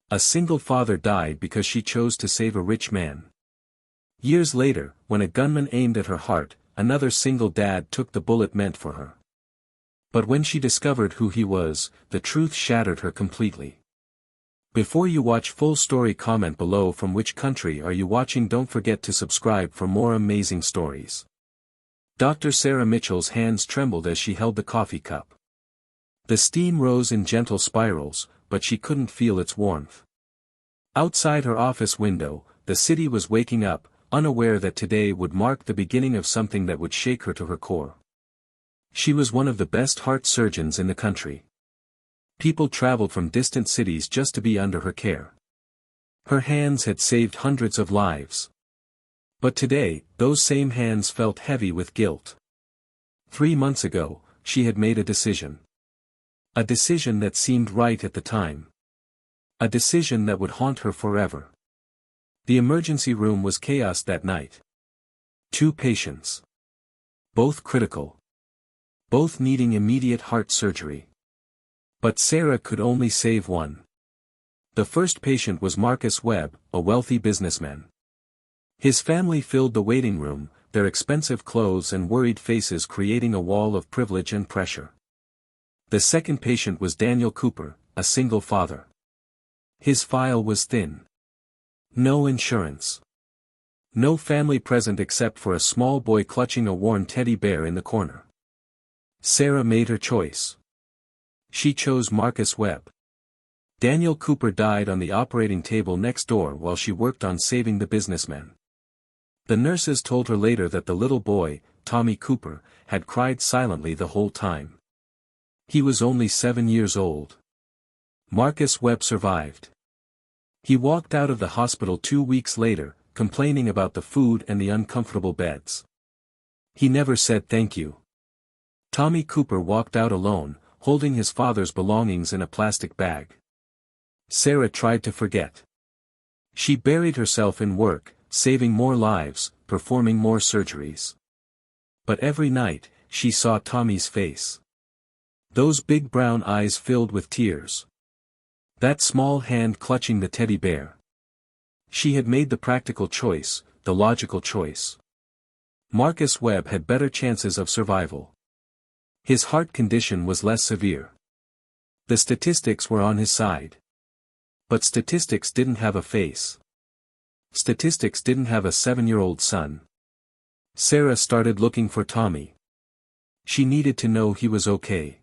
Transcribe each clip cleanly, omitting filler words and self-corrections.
A single father died because she chose to save a rich man. Years later, when a gunman aimed at her heart, another single dad took the bullet meant for her. But when she discovered who he was, the truth shattered her completely. Before you watch full story, comment below from which country are you watching. Don't forget to subscribe for more amazing stories. Dr. Sarah Mitchell's hands trembled as she held the coffee cup. The steam rose in gentle spirals, but she couldn't feel its warmth. Outside her office window, the city was waking up, unaware that today would mark the beginning of something that would shake her to her core. She was one of the best heart surgeons in the country. People traveled from distant cities just to be under her care. Her hands had saved hundreds of lives. But today, those same hands felt heavy with guilt. 3 months ago, she had made a decision. A decision that seemed right at the time. A decision that would haunt her forever. The emergency room was chaos that night. 2 patients. Both critical. Both needing immediate heart surgery. But Sarah could only save one. The first patient was Marcus Webb, a wealthy businessman. His family filled the waiting room, their expensive clothes and worried faces creating a wall of privilege and pressure. The second patient was Daniel Cooper, a single father. His file was thin. No insurance. No family present except for a small boy clutching a worn teddy bear in the corner. Sarah made her choice. She chose Marcus Webb. Daniel Cooper died on the operating table next door while she worked on saving the businessman. The nurses told her later that the little boy, Tommy Cooper, had cried silently the whole time. He was only 7 years old. Marcus Webb survived. He walked out of the hospital 2 weeks later, complaining about the food and the uncomfortable beds. He never said thank you. Tommy Cooper walked out alone, holding his father's belongings in a plastic bag. Sarah tried to forget. She buried herself in work, saving more lives, performing more surgeries. But every night, she saw Tommy's face. Those big brown eyes filled with tears. That small hand clutching the teddy bear. She had made the practical choice, the logical choice. Marcus Webb had better chances of survival. His heart condition was less severe. The statistics were on his side. But statistics didn't have a face. Statistics didn't have a 7-year-old son. Sarah started looking for Tommy. She needed to know he was okay.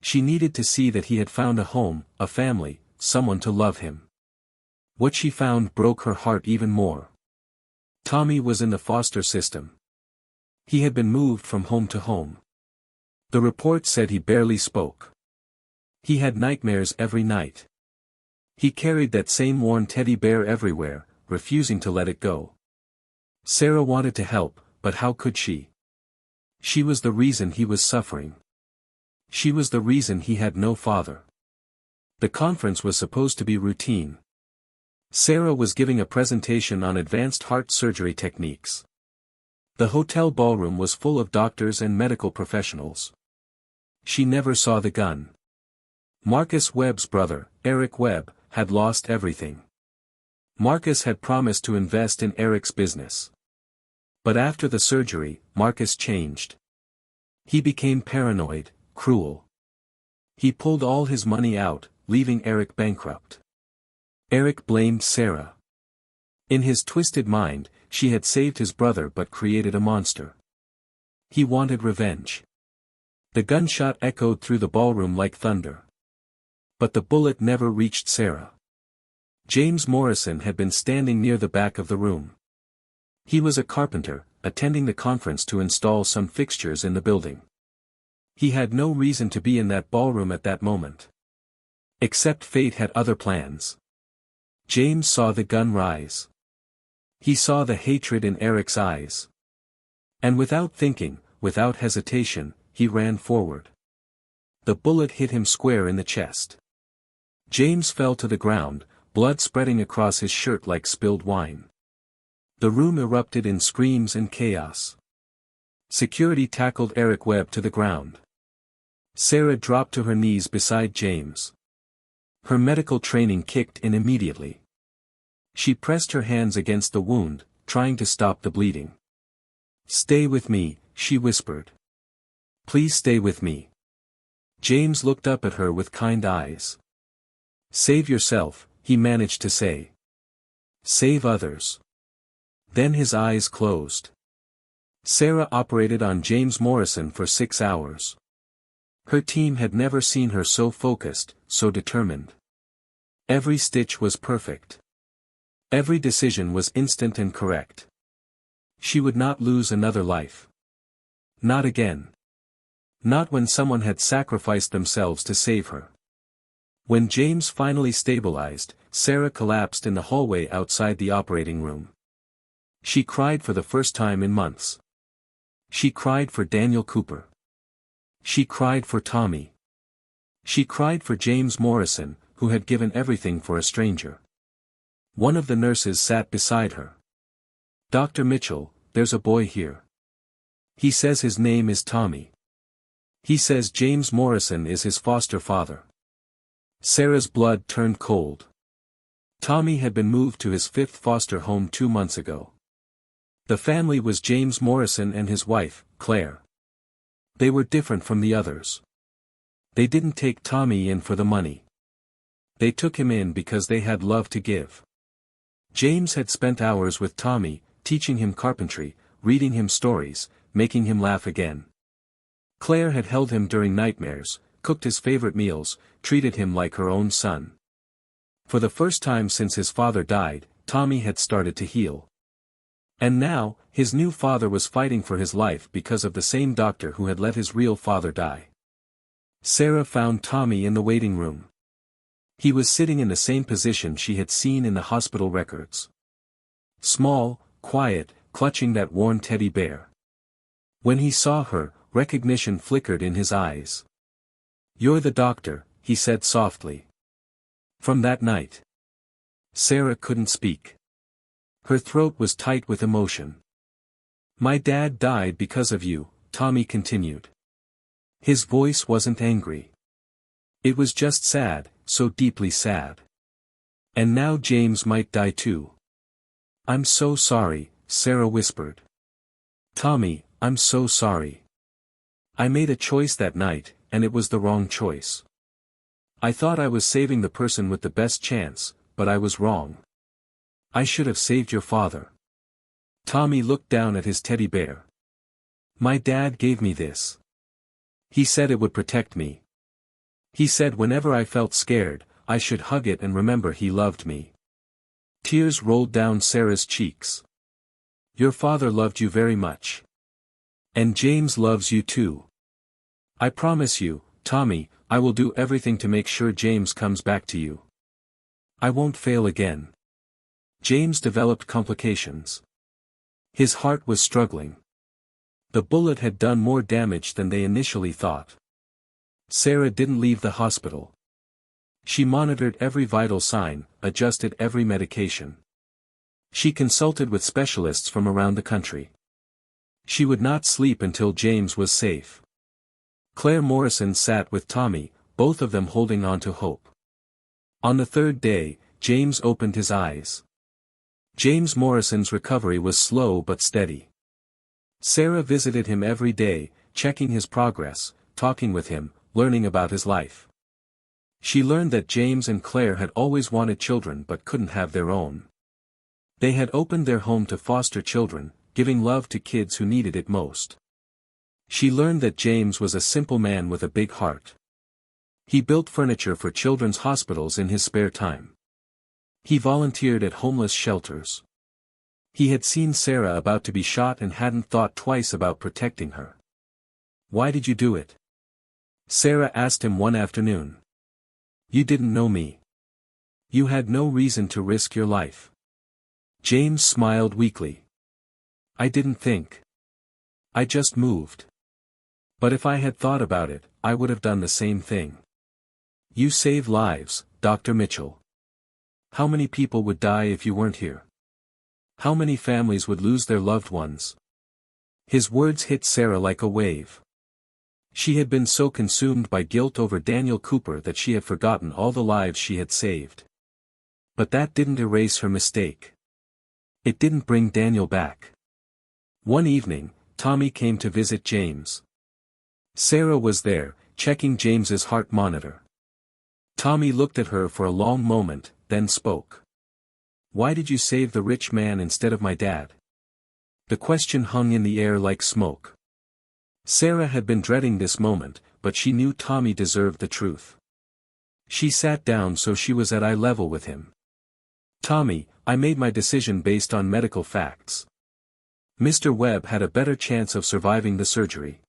She needed to see that he had found a home, a family, someone to love him. What she found broke her heart even more. Tommy was in the foster system. He had been moved from home to home. The report said he barely spoke. He had nightmares every night. He carried that same worn teddy bear everywhere, refusing to let it go. Sarah wanted to help, but how could she? She was the reason he was suffering. She was the reason he had no father. The conference was supposed to be routine. Sarah was giving a presentation on advanced heart surgery techniques. The hotel ballroom was full of doctors and medical professionals. She never saw the gun. Marcus Webb's brother, Eric Webb, had lost everything. Marcus had promised to invest in Eric's business. But after the surgery, Marcus changed. He became paranoid, cruel. He pulled all his money out, leaving Eric bankrupt. Eric blamed Sarah. In his twisted mind, she had saved his brother but created a monster. He wanted revenge. The gunshot echoed through the ballroom like thunder. But the bullet never reached Sarah. James Morrison had been standing near the back of the room. He was a carpenter, attending the conference to install some fixtures in the building. He had no reason to be in that ballroom at that moment. Except fate had other plans. James saw the gun rise. He saw the hatred in Eric's eyes. And without thinking, without hesitation, he ran forward. The bullet hit him square in the chest. James fell to the ground, blood spreading across his shirt like spilled wine. The room erupted in screams and chaos. Security tackled Eric Webb to the ground. Sarah dropped to her knees beside James. Her medical training kicked in immediately. She pressed her hands against the wound, trying to stop the bleeding. "Stay with me," she whispered. "Please stay with me." James looked up at her with kind eyes. "Save yourself," he managed to say. "Save others." Then his eyes closed. Sarah operated on James Morrison for 6 hours. Her team had never seen her so focused, so determined. Every stitch was perfect. Every decision was instant and correct. She would not lose another life. Not again. Not when someone had sacrificed themselves to save her. When James finally stabilized, Sarah collapsed in the hallway outside the operating room. She cried for the first time in months. She cried for Daniel Cooper. She cried for Tommy. She cried for James Morrison, who had given everything for a stranger. One of the nurses sat beside her. "Dr. Mitchell, there's a boy here. He says his name is Tommy. He says James Morrison is his foster father." Sarah's blood turned cold. Tommy had been moved to his 5th foster home 2 months ago. The family was James Morrison and his wife, Claire. They were different from the others. They didn't take Tommy in for the money. They took him in because they had love to give. James had spent hours with Tommy, teaching him carpentry, reading him stories, making him laugh again. Claire had held him during nightmares, cooked his favorite meals, treated him like her own son. For the first time since his father died, Tommy had started to heal. And now, his new father was fighting for his life because of the same doctor who had let his real father die. Sarah found Tommy in the waiting room. He was sitting in the same position she had seen in the hospital records. Small, quiet, clutching that worn teddy bear. When he saw her, recognition flickered in his eyes. "You're the doctor," he said softly. From that night, Sarah couldn't speak. Her throat was tight with emotion. "My dad died because of you," Tommy continued. His voice wasn't angry. It was just sad, so deeply sad. "And now James might die too." "I'm so sorry," Sarah whispered. "Tommy, I'm so sorry. I made a choice that night, and it was the wrong choice. I thought I was saving the person with the best chance, but I was wrong. I should have saved your father." Tommy looked down at his teddy bear. "My dad gave me this. He said it would protect me. He said whenever I felt scared, I should hug it and remember he loved me." Tears rolled down Sarah's cheeks. "Your father loved you very much. And James loves you too. I promise you, Tommy, I will do everything to make sure James comes back to you. I won't fail again." James developed complications. His heart was struggling. The bullet had done more damage than they initially thought. Sarah didn't leave the hospital. She monitored every vital sign, adjusted every medication. She consulted with specialists from around the country. She would not sleep until James was safe. Claire Morrison sat with Tommy, both of them holding on to hope. On the 3rd day, James opened his eyes. James Morrison's recovery was slow but steady. Sarah visited him every day, checking his progress, talking with him, learning about his life. She learned that James and Claire had always wanted children but couldn't have their own. They had opened their home to foster children, giving love to kids who needed it most. She learned that James was a simple man with a big heart. He built furniture for children's hospitals in his spare time. He volunteered at homeless shelters. He had seen Sarah about to be shot and hadn't thought twice about protecting her. "Why did you do it?" Sarah asked him one afternoon. "You didn't know me. You had no reason to risk your life." James smiled weakly. "I didn't think. I just moved. But if I had thought about it, I would have done the same thing. You save lives, Dr. Mitchell. How many people would die if you weren't here? How many families would lose their loved ones?" His words hit Sarah like a wave. She had been so consumed by guilt over Daniel Cooper that she had forgotten all the lives she had saved. But that didn't erase her mistake. It didn't bring Daniel back. One evening, Tommy came to visit James. Sarah was there, checking James's heart monitor. Tommy looked at her for a long moment, then spoke. "Why did you save the rich man instead of my dad?" The question hung in the air like smoke. Sarah had been dreading this moment, but she knew Tommy deserved the truth. She sat down so she was at eye level with him. "Tommy, I made my decision based on medical facts. Mr. Webb had a better chance of surviving the surgery.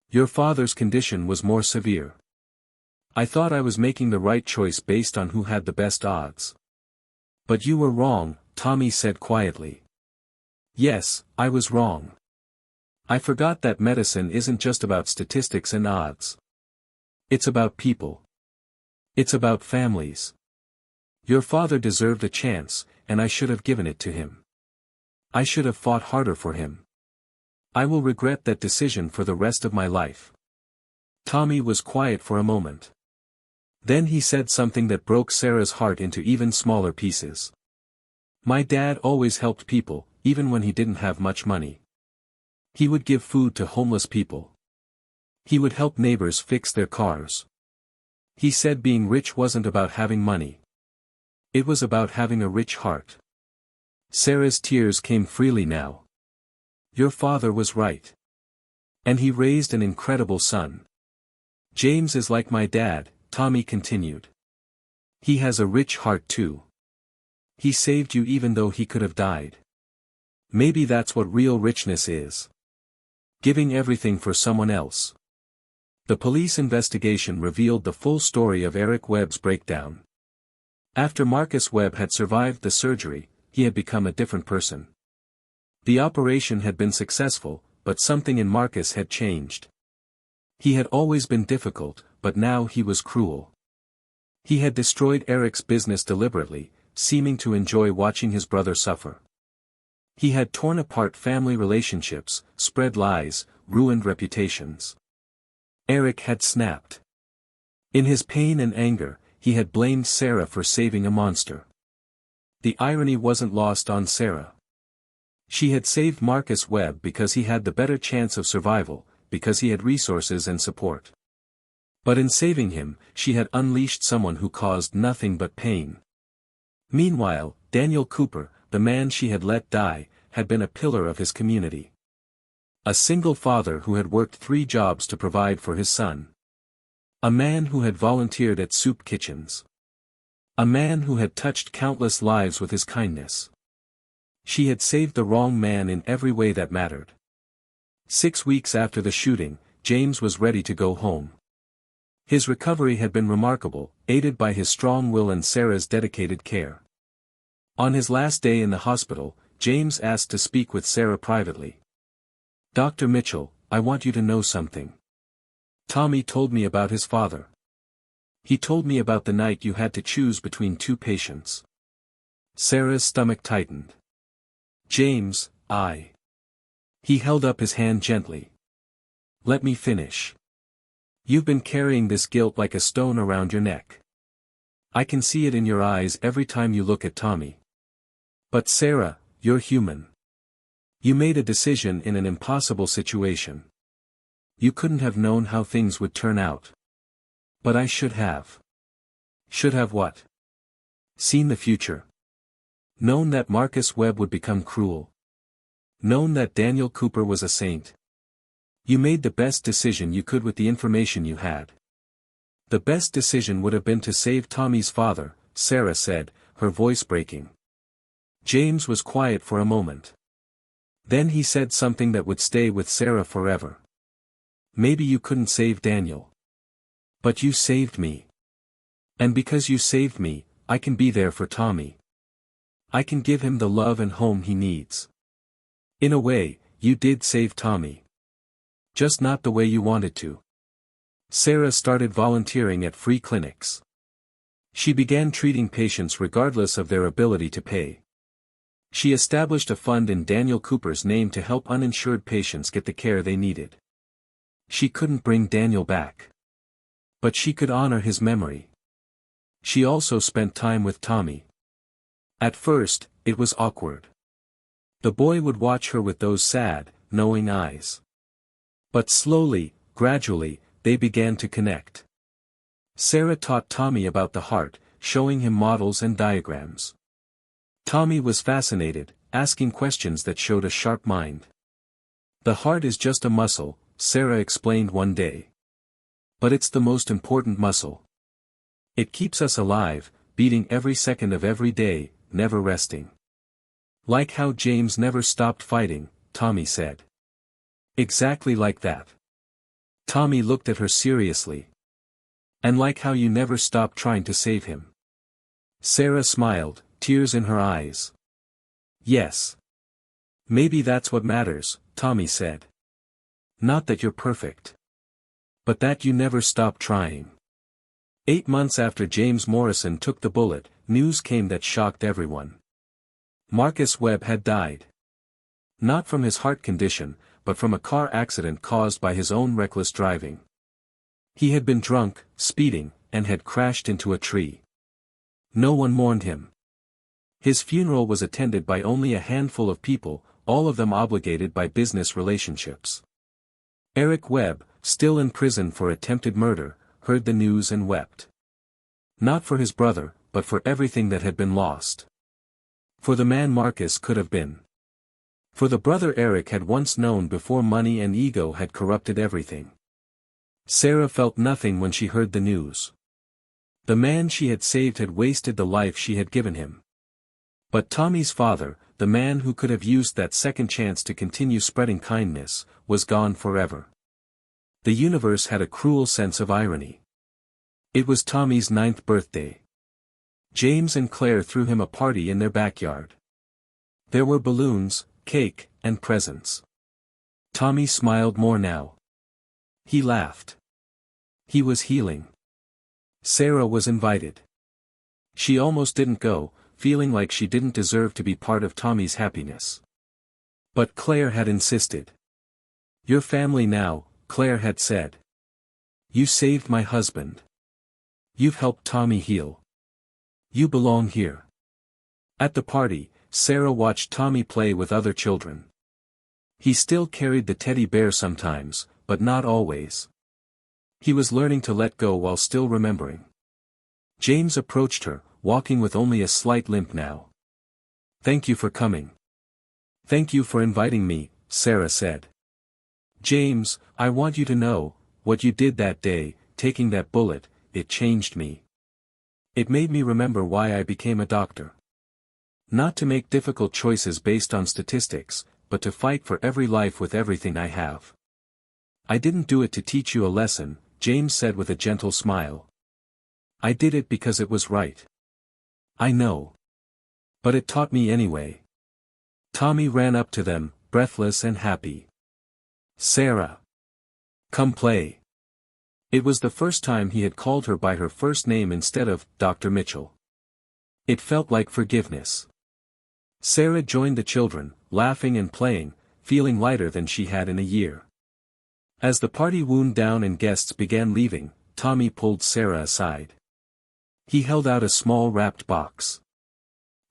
Your father's condition was more severe. I thought I was making the right choice based on who had the best odds." "But you were wrong," Tommy said quietly. "Yes, I was wrong. I forgot that medicine isn't just about statistics and odds. It's about people. It's about families. Your father deserved a chance, and I should have given it to him. I should have fought harder for him. I will regret that decision for the rest of my life." Tommy was quiet for a moment. Then he said something that broke Sarah's heart into even smaller pieces. "My dad always helped people, even when he didn't have much money. He would give food to homeless people. He would help neighbors fix their cars. He said being rich wasn't about having money. It was about having a rich heart." Sarah's tears came freely now. "Your father was right. And he raised an incredible son. James is like my dad," Tommy continued. "He has a rich heart too. He saved you even though he could have died. Maybe that's what real richness is. Giving everything for someone else." The police investigation revealed the full story of Eric Webb's breakdown. After Marcus Webb had survived the surgery, he had become a different person. The operation had been successful, but something in Marcus had changed. He had always been difficult, but now he was cruel. He had destroyed Eric's business deliberately, seeming to enjoy watching his brother suffer. He had torn apart family relationships, spread lies, ruined reputations. Eric had snapped. In his pain and anger, he had blamed Sarah for saving a monster. The irony wasn't lost on Sarah. She had saved Marcus Webb because he had the better chance of survival, because he had resources and support. But in saving him, she had unleashed someone who caused nothing but pain. Meanwhile, Daniel Cooper, the man she had let die, had been a pillar of his community. A single father who had worked 3 jobs to provide for his son. A man who had volunteered at soup kitchens. A man who had touched countless lives with his kindness. She had saved the wrong man in every way that mattered. 6 weeks after the shooting, James was ready to go home. His recovery had been remarkable, aided by his strong will and Sarah's dedicated care. On his last day in the hospital, James asked to speak with Sarah privately. "Dr. Mitchell, I want you to know something. Tommy told me about his father. He told me about the night you had to choose between 2 patients." Sarah's stomach tightened. "James, He held up his hand gently. "Let me finish. You've been carrying this guilt like a stone around your neck. I can see it in your eyes every time you look at Tommy. But Sarah, you're human. You made a decision in an impossible situation. You couldn't have known how things would turn out. But I should have." "Should have what?" "Seen the future. Known that Marcus Webb would become cruel. Known that Daniel Cooper was a saint. You made the best decision you could with the information you had. The best decision would have been to save Tommy's father," Sarah said, her voice breaking. James was quiet for a moment. Then he said something that would stay with Sarah forever. "Maybe you couldn't save Daniel. But you saved me. And because you saved me, I can be there for Tommy. I can give him the love and home he needs. In a way, you did save Tommy. Just not the way you wanted to." Sarah started volunteering at free clinics. She began treating patients regardless of their ability to pay. She established a fund in Daniel Cooper's name to help uninsured patients get the care they needed. She couldn't bring Daniel back. But she could honor his memory. She also spent time with Tommy. At first, it was awkward. The boy would watch her with those sad, knowing eyes. But slowly, gradually, they began to connect. Sarah taught Tommy about the heart, showing him models and diagrams. Tommy was fascinated, asking questions that showed a sharp mind. The heart is just a muscle, Sarah explained one day. But it's the most important muscle. It keeps us alive, beating every second of every day, never resting. Like how James never stopped fighting, Tommy said. Exactly like that. Tommy looked at her seriously. And like how you never stopped trying to save him. Sarah smiled, tears in her eyes. Yes. Maybe that's what matters, Tommy said. Not that you're perfect. But that you never stop trying. 8 months after James Morrison took the bullet, news came that shocked everyone. Marcus Webb had died. Not from his heart condition, but from a car accident caused by his own reckless driving. He had been drunk, speeding, and had crashed into a tree. No one mourned him. His funeral was attended by only a handful of people, all of them obligated by business relationships. Eric Webb, still in prison for attempted murder, heard the news and wept. Not for his brother, but for everything that had been lost. For the man Marcus could have been. For the brother Eric had once known before money and ego had corrupted everything. Sarah felt nothing when she heard the news. The man she had saved had wasted the life she had given him. But Tommy's father, the man who could have used that second chance to continue spreading kindness, was gone forever. The universe had a cruel sense of irony. It was Tommy's 9th birthday. James and Claire threw him a party in their backyard. There were balloons, cake, and presents. Tommy smiled more now. He laughed. He was healing. Sarah was invited. She almost didn't go, feeling like she didn't deserve to be part of Tommy's happiness. But Claire had insisted. Your family now, Claire had said. You saved my husband. You've helped Tommy heal. You belong here. At the party, Sarah watched Tommy play with other children. He still carried the teddy bear sometimes, but not always. He was learning to let go while still remembering. James approached her, walking with only a slight limp now. Thank you for coming. Thank you for inviting me, Sarah said. James, I want you to know, what you did that day, taking that bullet, it changed me. It made me remember why I became a doctor. Not to make difficult choices based on statistics, but to fight for every life with everything I have. I didn't do it to teach you a lesson, James said with a gentle smile. I did it because it was right. I know. But it taught me anyway. Tommy ran up to them, breathless and happy. Sarah. Come play. It was the first time he had called her by her first name instead of Dr. Mitchell. It felt like forgiveness. Sarah joined the children, laughing and playing, feeling lighter than she had in a year. As the party wound down and guests began leaving, Tommy pulled Sarah aside. He held out a small wrapped box.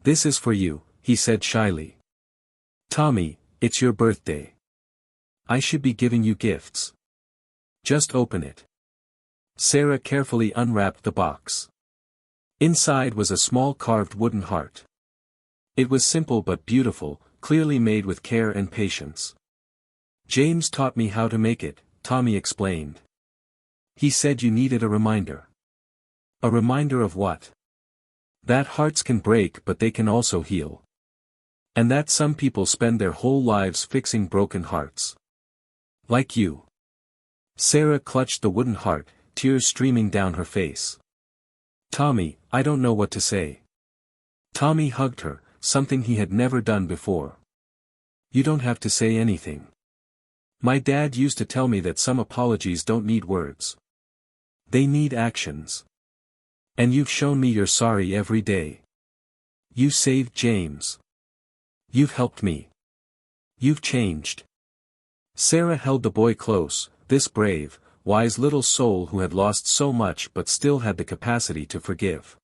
This is for you, he said shyly. Tommy, it's your birthday. I should be giving you gifts. Just open it. Sarah carefully unwrapped the box. Inside was a small carved wooden heart. It was simple but beautiful, clearly made with care and patience. James taught me how to make it, Tommy explained. He said you needed a reminder. A reminder of what? That hearts can break but they can also heal. And that some people spend their whole lives fixing broken hearts. Like you. Sarah clutched the wooden heart, tears streaming down her face. Tommy, I don't know what to say. Tommy hugged her, something he had never done before. You don't have to say anything. My dad used to tell me that some apologies don't need words. They need actions. And you've shown me you're sorry every day. You saved James. You've helped me. You've changed. Sarah held the boy close, this brave, wise little soul who had lost so much but still had the capacity to forgive.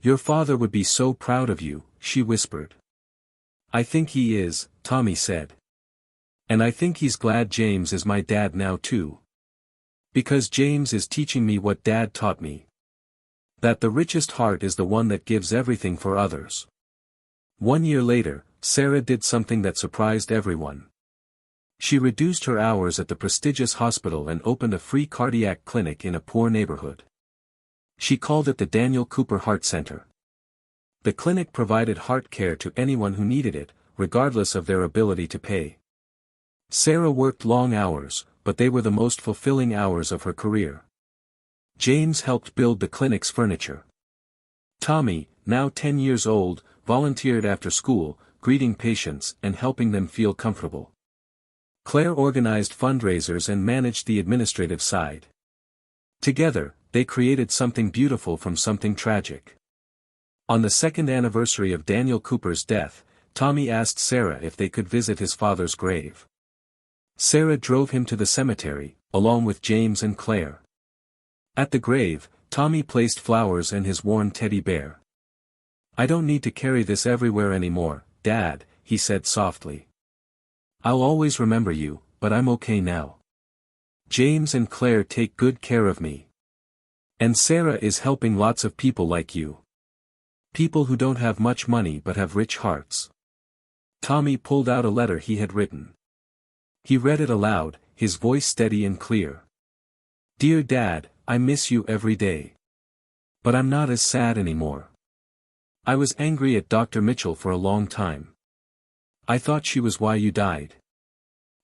"Your father would be so proud of you," she whispered. "I think he is," Tommy said. "And I think he's glad James is my dad now too. Because James is teaching me what Dad taught me. That the richest heart is the one that gives everything for others." 1 year later, Sarah did something that surprised everyone. She reduced her hours at the prestigious hospital and opened a free cardiac clinic in a poor neighborhood. She called it the Daniel Cooper Heart Center. The clinic provided heart care to anyone who needed it, regardless of their ability to pay. Sarah worked long hours, but they were the most fulfilling hours of her career. James helped build the clinic's furniture. Tommy, now 10 years old, volunteered after school, greeting patients and helping them feel comfortable. Claire organized fundraisers and managed the administrative side. Together, they created something beautiful from something tragic. On the 2nd anniversary of Daniel Cooper's death, Tommy asked Sarah if they could visit his father's grave. Sarah drove him to the cemetery, along with James and Claire. At the grave, Tommy placed flowers and his worn teddy bear. "I don't need to carry this everywhere anymore, Dad," he said softly. "I'll always remember you, but I'm okay now. James and Claire take good care of me. And Sarah is helping lots of people like you. People who don't have much money but have rich hearts." Tommy pulled out a letter he had written. He read it aloud, his voice steady and clear. "Dear Dad, I miss you every day. But I'm not as sad anymore. I was angry at Dr. Mitchell for a long time. I thought she was why you died.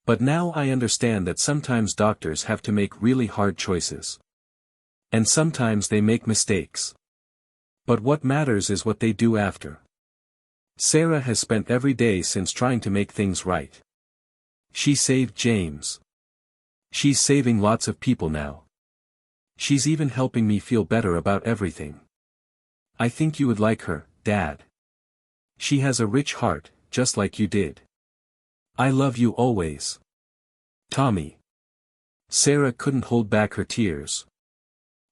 But now I understand that sometimes doctors have to make really hard choices. And sometimes they make mistakes. But what matters is what they do after. Sarah has spent every day since trying to make things right. She saved James. She's saving lots of people now. She's even helping me feel better about everything. I think you would like her, Dad. She has a rich heart, just like you did. I love you always. Tommy." Sarah couldn't hold back her tears.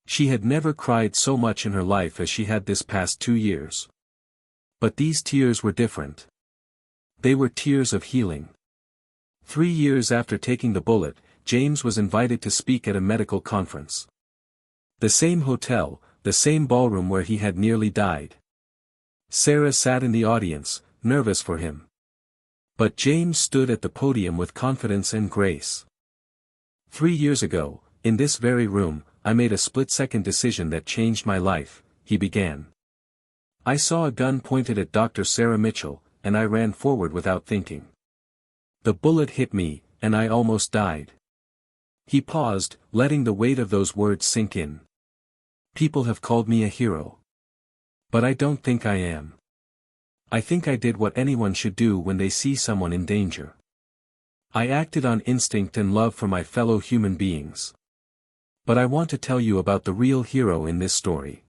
She had never cried so much in her life as she had this past 2 years. But these tears were different. They were tears of healing. 3 years after taking the bullet, James was invited to speak at a medical conference. The same hotel, the same ballroom where he had nearly died. Sarah sat in the audience, nervous for him. But James stood at the podium with confidence and grace. 3 years ago, in this very room, I made a split-second decision that changed my life, he began. I saw a gun pointed at Dr. Sarah Mitchell, and I ran forward without thinking. The bullet hit me, and I almost died. He paused, letting the weight of those words sink in. People have called me a hero. But I don't think I am. I think I did what anyone should do when they see someone in danger. I acted on instinct and love for my fellow human beings. But I want to tell you about the real hero in this story.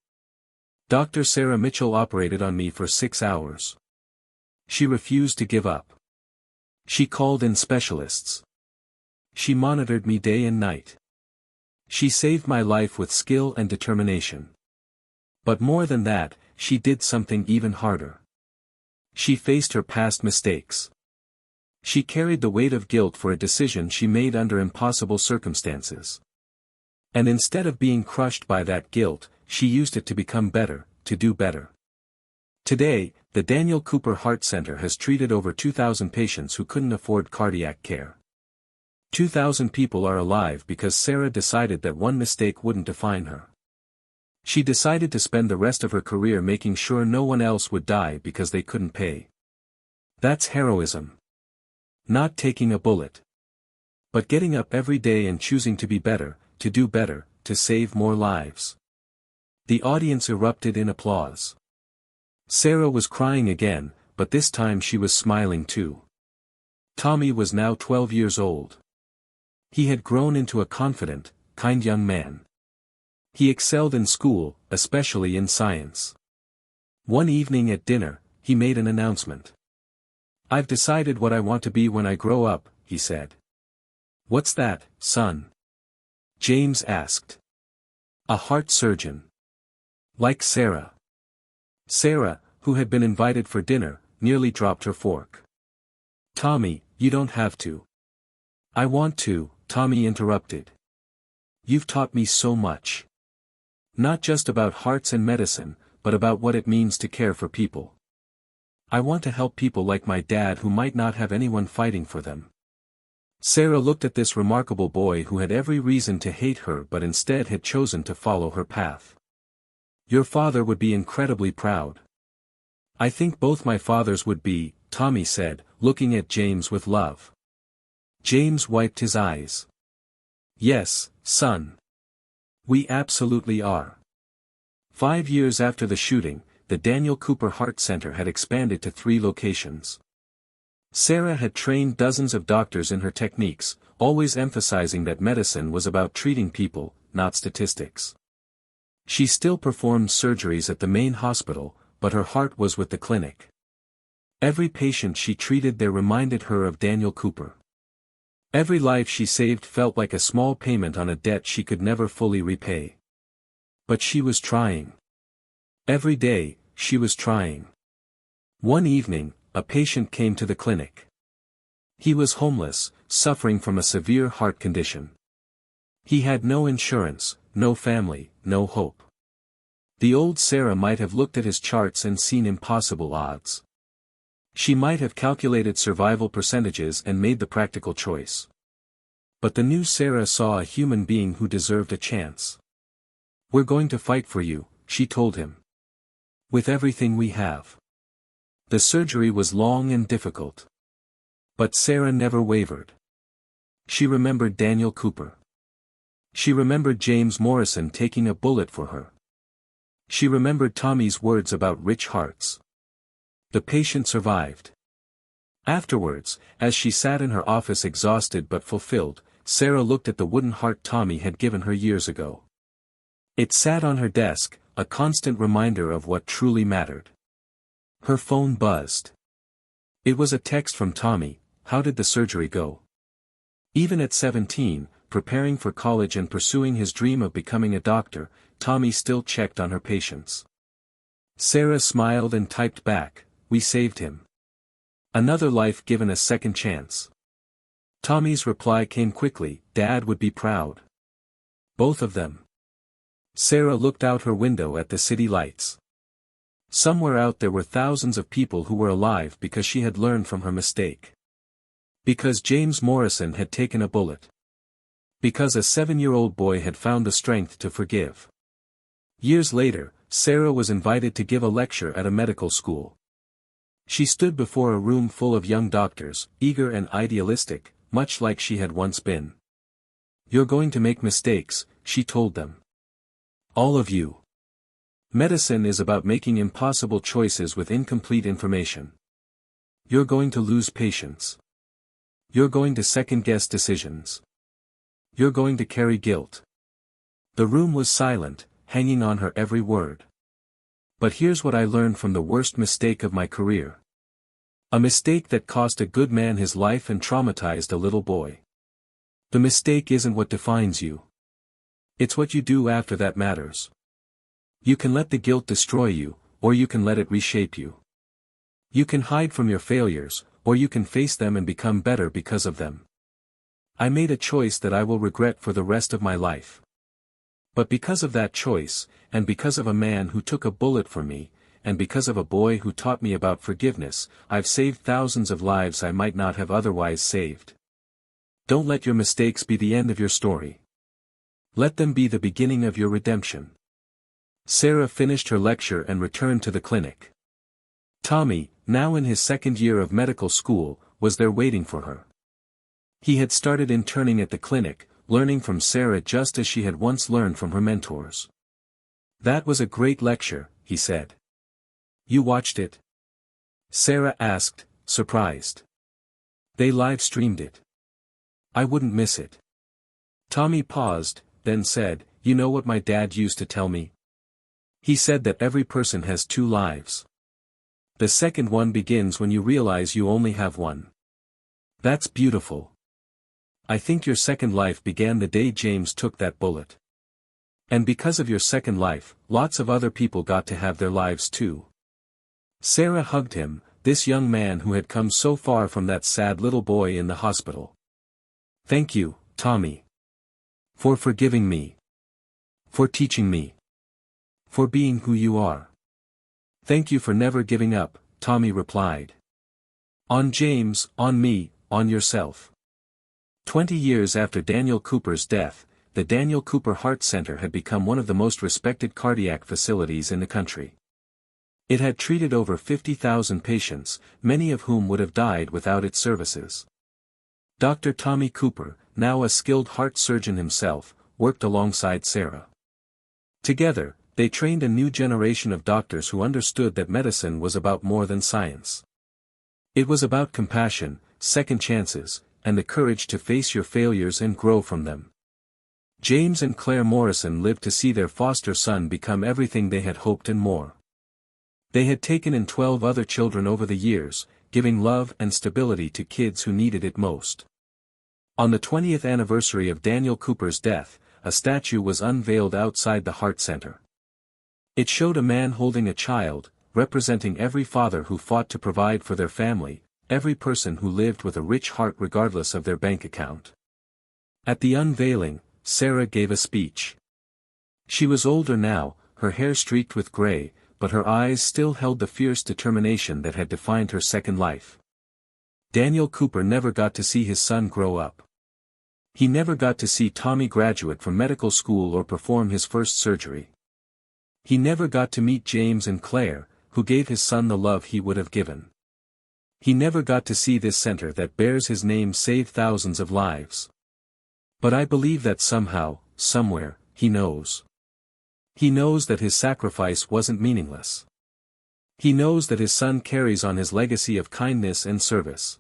Dr. Sarah Mitchell operated on me for 6 hours. She refused to give up. She called in specialists. She monitored me day and night. She saved my life with skill and determination. But more than that, she did something even harder. She faced her past mistakes. She carried the weight of guilt for a decision she made under impossible circumstances. And instead of being crushed by that guilt, she used it to become better, to do better. Today, the Daniel Cooper Heart Center has treated over 2,000 patients who couldn't afford cardiac care. 2,000 people are alive because Sarah decided that one mistake wouldn't define her. She decided to spend the rest of her career making sure no one else would die because they couldn't pay. That's heroism. Not taking a bullet. But getting up every day and choosing to be better, to do better, to save more lives. The audience erupted in applause. Sarah was crying again, but this time she was smiling too. Tommy was now 12 years old. He had grown into a confident, kind young man. He excelled in school, especially in science. One evening at dinner, he made an announcement. I've decided what I want to be when I grow up, he said. "What's that, son?" James asked. "A heart surgeon. Like Sarah." Sarah, who had been invited for dinner, nearly dropped her fork. "Tommy, you don't have to." "I want to," Tommy interrupted. "You've taught me so much. Not just about hearts and medicine, but about what it means to care for people. I want to help people like my dad who might not have anyone fighting for them." Sarah looked at this remarkable boy who had every reason to hate her but instead had chosen to follow her path. "Your father would be incredibly proud." "I think both my fathers would be," Tommy said, looking at James with love. James wiped his eyes. "Yes, son. We absolutely are." 5 years after the shooting, the Daniel Cooper Heart Center had expanded to 3 locations. Sarah had trained dozens of doctors in her techniques, always emphasizing that medicine was about treating people, not statistics. She still performed surgeries at the main hospital, but her heart was with the clinic. Every patient she treated there reminded her of Daniel Cooper. Every life she saved felt like a small payment on a debt she could never fully repay. But she was trying. Every day, she was trying. One evening, a patient came to the clinic. He was homeless, suffering from a severe heart condition. He had no insurance, no family, no hope. The old Sarah might have looked at his charts and seen impossible odds. She might have calculated survival percentages and made the practical choice. But the new Sarah saw a human being who deserved a chance. "We're going to fight for you," she told him. "With everything we have." The surgery was long and difficult. But Sarah never wavered. She remembered Daniel Cooper. She remembered James Morrison taking a bullet for her. She remembered Tommy's words about rich hearts. The patient survived. Afterwards, as she sat in her office exhausted but fulfilled, Sarah looked at the wooden heart Tommy had given her years ago. It sat on her desk, a constant reminder of what truly mattered. Her phone buzzed. It was a text from Tommy. How did the surgery go? Even at 17, preparing for college and pursuing his dream of becoming a doctor, Tommy still checked on her patients. Sarah smiled and typed back, "We saved him. Another life given a second chance." Tommy's reply came quickly, "Dad would be proud. Both of them." Sarah looked out her window at the city lights. Somewhere out there were thousands of people who were alive because she had learned from her mistake. Because James Morrison had taken a bullet. Because a 7-year-old boy had found the strength to forgive. Years later, Sarah was invited to give a lecture at a medical school. She stood before a room full of young doctors, eager and idealistic, much like she had once been. "You're going to make mistakes," she told them. "All of you. Medicine is about making impossible choices with incomplete information. You're going to lose patience. You're going to second-guess decisions. You're going to carry guilt." The room was silent, hanging on her every word. But here's what I learned from the worst mistake of my career. A mistake that cost a good man his life and traumatized a little boy. The mistake isn't what defines you. It's what you do after that matters. You can let the guilt destroy you, or you can let it reshape you. You can hide from your failures, or you can face them and become better because of them. I made a choice that I will regret for the rest of my life. But because of that choice, and because of a man who took a bullet for me, and because of a boy who taught me about forgiveness, I've saved thousands of lives I might not have otherwise saved. Don't let your mistakes be the end of your story. Let them be the beginning of your redemption. Sarah finished her lecture and returned to the clinic. Tommy, now in his 2nd year of medical school, was there waiting for her. He had started interning at the clinic, learning from Sarah just as she had once learned from her mentors. "That was a great lecture," he said. "You watched it?" Sarah asked, surprised. "They live-streamed it. I wouldn't miss it." Tommy paused, then said, "You know what my dad used to tell me? He said that every person has 2 lives. The second one begins when you realize you only have one." That's beautiful. I think your second life began the day James took that bullet. And because of your second life, lots of other people got to have their lives too. Sarah hugged him, this young man who had come so far from that sad little boy in the hospital. Thank you, Tommy. For forgiving me. For teaching me. For being who you are. Thank you for never giving up, Tommy replied. On James, on me, on yourself. 20 years after Daniel Cooper's death, the Daniel Cooper Heart Center had become one of the most respected cardiac facilities in the country. It had treated over 50,000 patients, many of whom would have died without its services. Dr. Tommy Cooper, now a skilled heart surgeon himself, worked alongside Sarah. Together, they trained a new generation of doctors who understood that medicine was about more than science. It was about compassion, second chances, and the courage to face your failures and grow from them. James and Claire Morrison lived to see their foster son become everything they had hoped and more. They had taken in 12 other children over the years, giving love and stability to kids who needed it most. On the 20th anniversary of Daniel Cooper's death, a statue was unveiled outside the Heart Center. It showed a man holding a child, representing every father who fought to provide for their family, every person who lived with a rich heart regardless of their bank account. At the unveiling, Sarah gave a speech. She was older now, her hair streaked with gray, but her eyes still held the fierce determination that had defined her second life. Daniel Cooper never got to see his son grow up. He never got to see Tommy graduate from medical school or perform his first surgery. He never got to meet James and Claire, who gave his son the love he would have given. He never got to see this center that bears his name save thousands of lives. But I believe that somehow, somewhere, he knows. He knows that his sacrifice wasn't meaningless. He knows that his son carries on his legacy of kindness and service.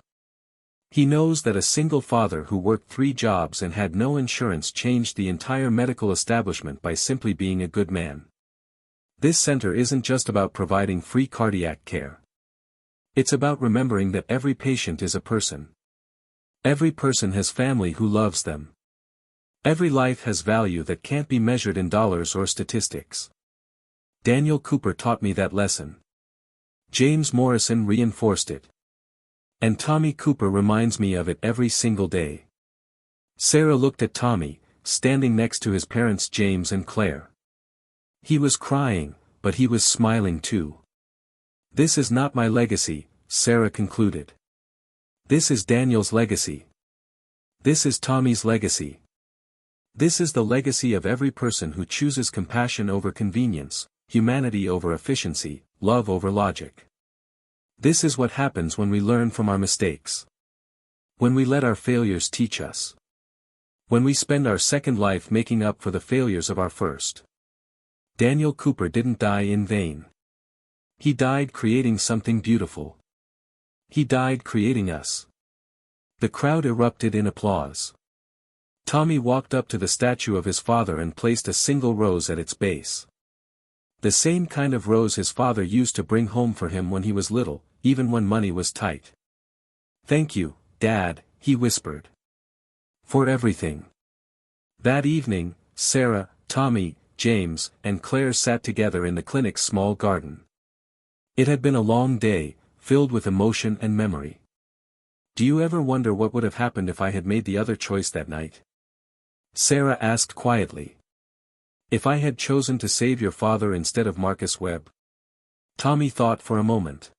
He knows that a single father who worked 3 jobs and had no insurance changed the entire medical establishment by simply being a good man. This center isn't just about providing free cardiac care. It's about remembering that every patient is a person. Every person has family who loves them. Every life has value that can't be measured in dollars or statistics. Daniel Cooper taught me that lesson. James Morrison reinforced it. And Tommy Cooper reminds me of it every single day. Sarah looked at Tommy, standing next to his parents James and Claire. He was crying, but he was smiling too. This is not my legacy, Sarah concluded. This is Daniel's legacy. This is Tommy's legacy. This is the legacy of every person who chooses compassion over convenience, humanity over efficiency, love over logic. This is what happens when we learn from our mistakes. When we let our failures teach us. When we spend our second life making up for the failures of our first. Daniel Cooper didn't die in vain. He died creating something beautiful. He died creating us. The crowd erupted in applause. Tommy walked up to the statue of his father and placed a single rose at its base. The same kind of rose his father used to bring home for him when he was little, even when money was tight. Thank you, Dad, he whispered. For everything. That evening, Sarah, Tommy, James, and Claire sat together in the clinic's small garden. It had been a long day, filled with emotion and memory. Do you ever wonder what would have happened if I had made the other choice that night? Sarah asked quietly. If I had chosen to save your father instead of Marcus Webb? Tommy thought for a moment.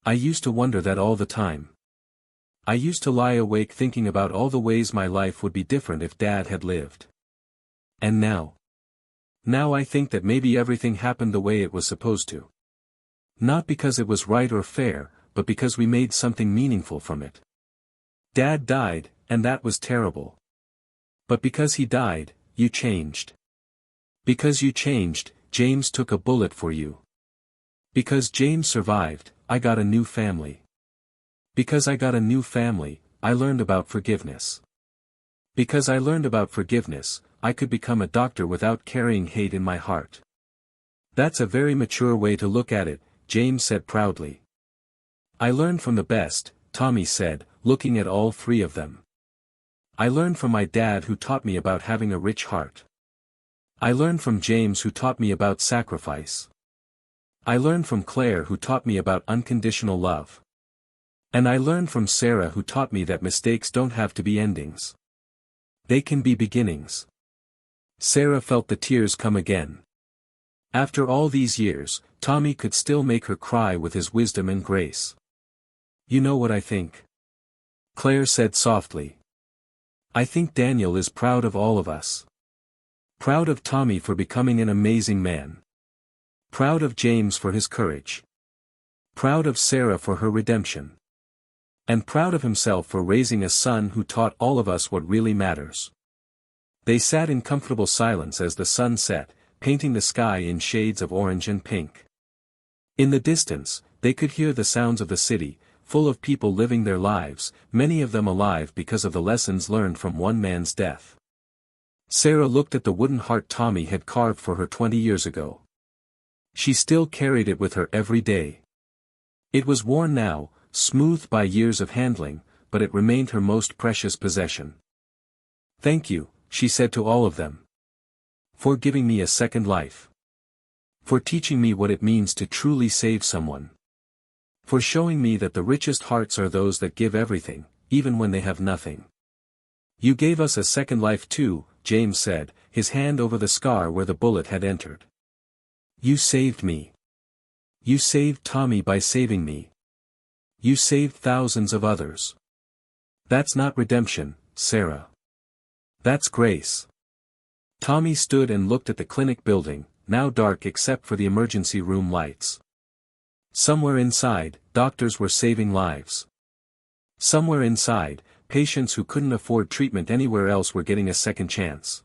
I used to wonder that all the time. I used to lie awake thinking about all the ways my life would be different if Dad had lived. And now? Now I think that maybe everything happened the way it was supposed to. Not because it was right or fair, but because we made something meaningful from it. Dad died, and that was terrible. But because he died, you changed. Because you changed, James took a bullet for you. Because James survived, I got a new family. Because I got a new family, I learned about forgiveness. Because I learned about forgiveness, I could become a doctor without carrying hate in my heart. That's a very mature way to look at it, James said proudly. I learned from the best, Tommy said, looking at all 3 of them. I learned from my dad who taught me about having a rich heart. I learned from James who taught me about sacrifice. I learned from Claire who taught me about unconditional love. And I learned from Sarah who taught me that mistakes don't have to be endings. They can be beginnings. Sarah felt the tears come again. After all these years, Tommy could still make her cry with his wisdom and grace. You know what I think? Claire said softly. I think Daniel is proud of all of us. Proud of Tommy for becoming an amazing man. Proud of James for his courage. Proud of Sarah for her redemption. And proud of himself for raising a son who taught all of us what really matters. They sat in comfortable silence as the sun set, painting the sky in shades of orange and pink. In the distance, they could hear the sounds of the city, full of people living their lives, many of them alive because of the lessons learned from one man's death. Sarah looked at the wooden heart Tommy had carved for her 20 years ago. She still carried it with her every day. It was worn now, smoothed by years of handling, but it remained her most precious possession. Thank you, she said to all of them. For giving me a second life. For teaching me what it means to truly save someone. For showing me that the richest hearts are those that give everything, even when they have nothing. You gave us a second life too, James said, his hand over the scar where the bullet had entered. You saved me. You saved Tommy by saving me. You saved thousands of others. That's not redemption, Sarah. That's grace. Tommy stood and looked at the clinic building, now dark except for the emergency room lights. Somewhere inside, doctors were saving lives. Somewhere inside, patients who couldn't afford treatment anywhere else were getting a second chance.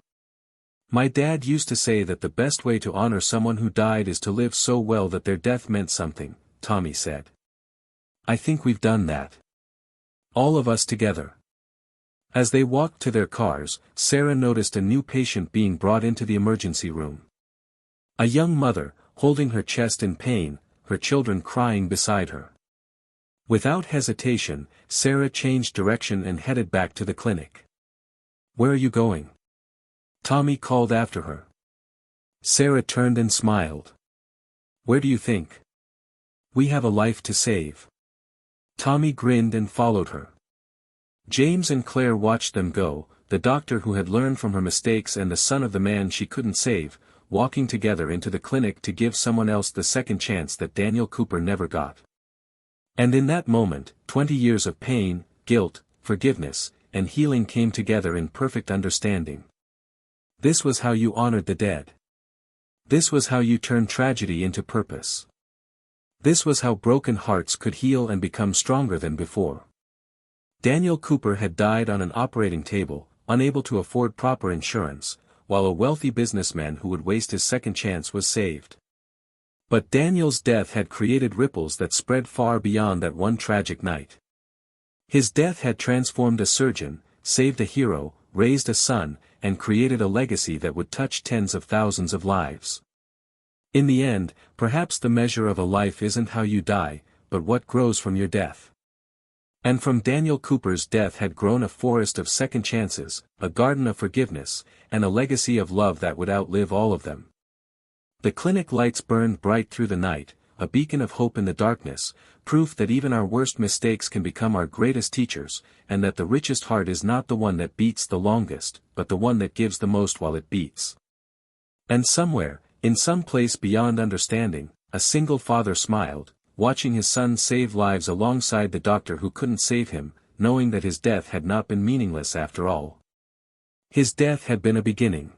My dad used to say that the best way to honor someone who died is to live so well that their death meant something, Tommy said. I think we've done that. All of us together. As they walked to their cars, Sarah noticed a new patient being brought into the emergency room. A young mother, holding her chest in pain, her children crying beside her. Without hesitation, Sarah changed direction and headed back to the clinic. Where are you going? Tommy called after her. Sarah turned and smiled. Where do you think? We have a life to save. Tommy grinned and followed her. James and Claire watched them go, the doctor who had learned from her mistakes and the son of the man she couldn't save, walking together into the clinic to give someone else the second chance that Daniel Cooper never got. And in that moment, 20 years of pain, guilt, forgiveness, and healing came together in perfect understanding. This was how you honored the dead. This was how you turned tragedy into purpose. This was how broken hearts could heal and become stronger than before. Daniel Cooper had died on an operating table, unable to afford proper insurance, while a wealthy businessman who would waste his second chance was saved. But Daniel's death had created ripples that spread far beyond that one tragic night. His death had transformed a surgeon, saved a hero, raised a son, and created a legacy that would touch tens of thousands of lives. In the end, perhaps the measure of a life isn't how you die, but what grows from your death. And from Daniel Cooper's death had grown a forest of second chances, a garden of forgiveness, and a legacy of love that would outlive all of them. The clinic lights burned bright through the night, a beacon of hope in the darkness, proof that even our worst mistakes can become our greatest teachers, and that the richest heart is not the one that beats the longest, but the one that gives the most while it beats. And somewhere, in some place beyond understanding, a single father smiled, watching his son save lives alongside the doctor who couldn't save him, knowing that his death had not been meaningless after all. His death had been a beginning.